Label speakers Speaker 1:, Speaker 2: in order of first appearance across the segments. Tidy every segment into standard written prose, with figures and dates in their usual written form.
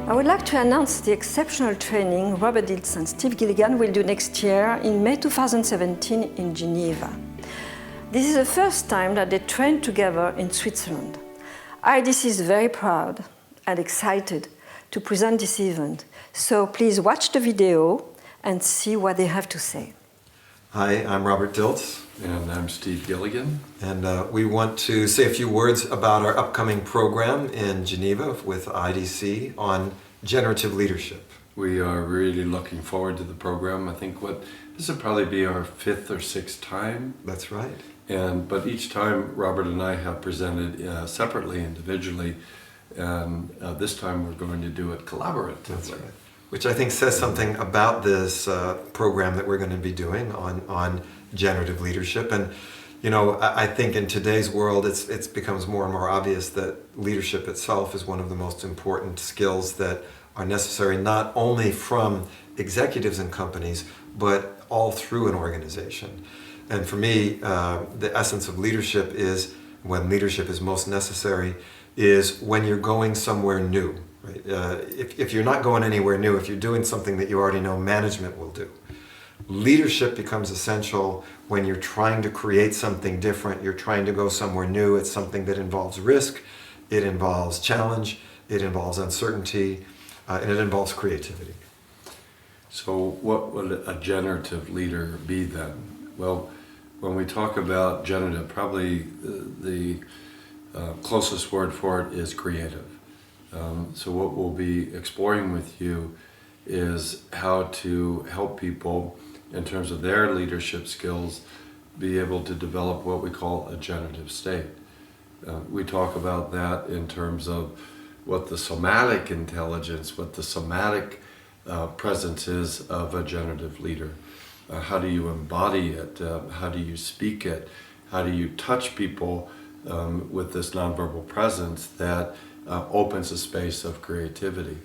Speaker 1: I would like to announce the exceptional training Robert Dilts and Steve Gilligan will do next year in May 2017 in Geneva. This is the first time that they train together in Switzerland. IDC is very proud and excited to present this event, so please watch the video and see what they have to say.
Speaker 2: Hi, I'm Robert Dilts.
Speaker 3: And I'm Steve Gilligan.
Speaker 2: And we want to say a few words about our upcoming program in Geneva with IDC on generative leadership.
Speaker 3: We are really looking forward to the program. I think this will probably be our 5th or 6th time.
Speaker 2: That's right.
Speaker 3: But each time Robert and I have presented separately, individually, and this time we're going to do it collaboratively.
Speaker 2: That's right. Which I think says something about this program that we're going to be doing on generative leadership. And you know, I think in today's world it becomes more and more obvious that leadership itself is one of the most important skills that are necessary not only from executives in companies but all through an organization. And for me, the essence of leadership is, when leadership is most necessary, is when you're going somewhere new. Right? If you're not going anywhere new, if you're doing something that you already know management will do. Leadership becomes essential when you're trying to create something different, you're trying to go somewhere new. It's something that involves risk, it involves challenge, it involves uncertainty, and it involves creativity.
Speaker 3: So what would a generative leader be then? Well, when we talk about generative, probably the closest word for it is creative. So what we'll be exploring with you is how to help people in terms of their leadership skills be able to develop what we call a generative state. We talk about that in terms of what the somatic intelligence, what the somatic presence is of a generative leader. How do you embody it? How do you speak it? How do you touch people with this nonverbal presence that opens a space of creativity?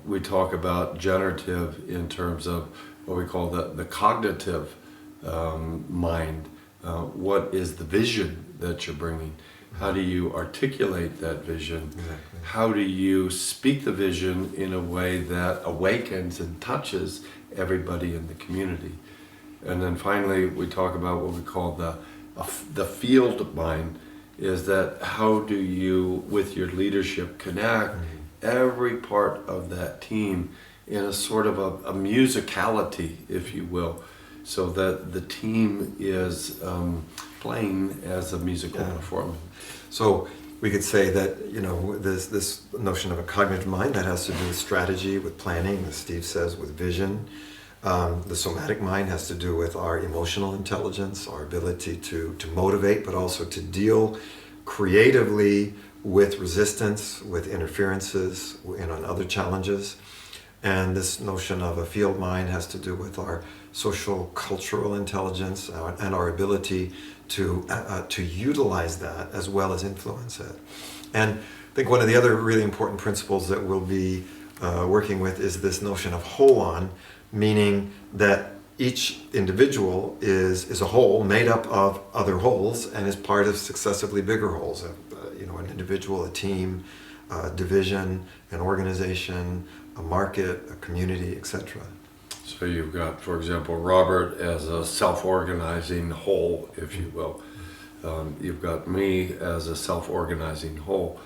Speaker 3: We talk about generative in terms of what we call the cognitive mind. What is the vision that you're bringing? How do you articulate that vision?
Speaker 2: Exactly.
Speaker 3: How do you speak the vision in a way that awakens and touches everybody in the community? And then finally, we talk about what we call the field mind, is that how do you, with your leadership, connect every part of that team in a sort of a musicality, if you will, so that the team is playing as a musical performance.
Speaker 2: So we could say that, you know, this notion of a cognitive mind that has to do with strategy, with planning, as Steve says, with vision. The somatic mind has to do with our emotional intelligence, our ability to motivate, but also to deal creatively with resistance, with interferences, and on other challenges. And this notion of a field mind has to do with our social cultural intelligence and our ability to utilize that as well as influence it. And I think one of the other really important principles that we'll be working with is this notion of whole-on, meaning that each individual is a whole made up of other wholes and is part of successively bigger wholes. You know, an individual, a team, a division, an organization, a market, a community, etc.
Speaker 3: So you've got, for example, Robert as a self-organizing whole, if you will. You've got me as a self-organizing whole.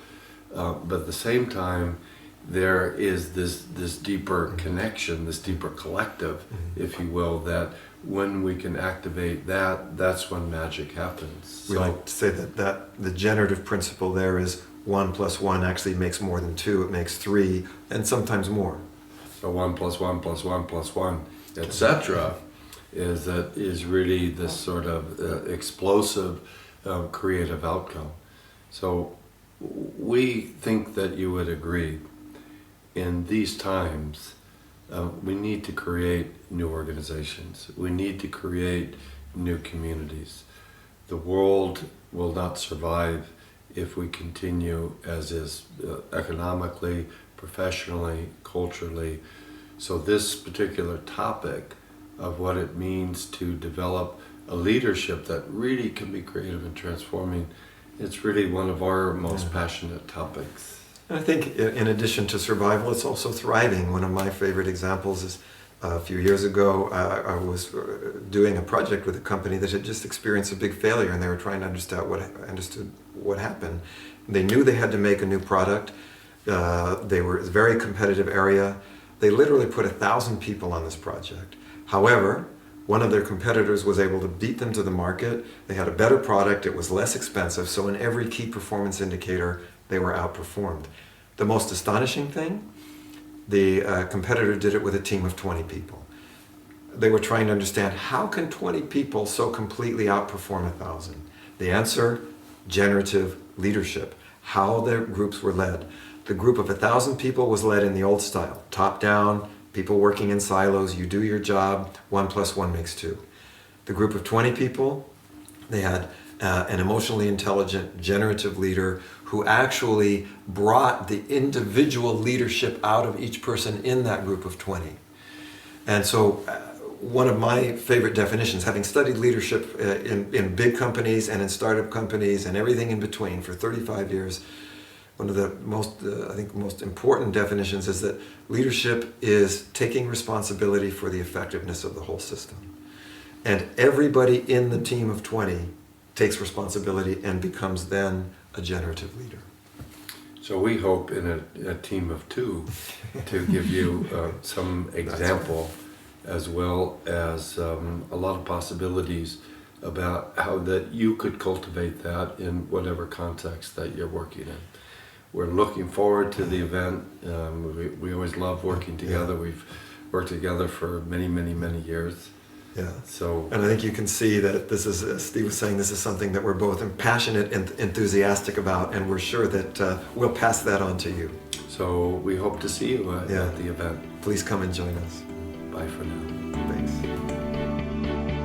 Speaker 3: But at the same time, there is this deeper connection, this deeper collective, if you will, that when we can activate that, that's when magic happens.
Speaker 2: We like to say that the generative principle there is 1 + 1 actually makes more than 2, it makes 3, and sometimes more.
Speaker 3: So 1 + 1 + 1 + 1, etc. is really this sort of explosive creative outcome. So we think that you would agree, in these times, we need to create new organizations. We need to create new communities. The world will not survive if we continue as is, economically, professionally, culturally. So this particular topic of what it means to develop a leadership that really can be creative and transforming, it's really one of our most passionate topics.
Speaker 2: And I think in addition to survival, it's also thriving. One of my favorite examples is a few years ago, I was doing a project with a company that had just experienced a big failure, and they were trying to understand what happened. They knew they had to make a new product. They were in a very competitive area. They literally put 1,000 people on this project. However, one of their competitors was able to beat them to the market. They had a better product, it was less expensive, so in every key performance indicator, they were outperformed. The most astonishing thing, the competitor did it with a team of 20 people. They were trying to understand, how can 20 people so completely outperform 1,000? The answer, generative leadership, how their groups were led. The group of 1,000 people was led in the old style, top down, people working in silos, you do your job, 1 + 1 = 2. The group of 20 people, they had an emotionally intelligent, generative leader who actually brought the individual leadership out of each person in that group of 20. And so one of my favorite definitions, having studied leadership in big companies and in startup companies and everything in between for 35 years, one of the most important definitions is that leadership is taking responsibility for the effectiveness of the whole system. And everybody in the team of 20 takes responsibility and becomes then a generative leader.
Speaker 3: So we hope in a team of 2 to give you some example as well as a lot of possibilities about how that you could cultivate that in whatever context that you're working in. We're looking forward to the event. We always love working together. We've worked together for many, many, many years.
Speaker 2: Yeah.
Speaker 3: So,
Speaker 2: and I think you can see that this is, as Steve was saying, this is something that we're both passionate and enthusiastic about, and we're sure that we'll pass that on to you.
Speaker 3: So we hope to see you at the event.
Speaker 2: Please come and join us.
Speaker 3: Bye for now.
Speaker 2: Thanks.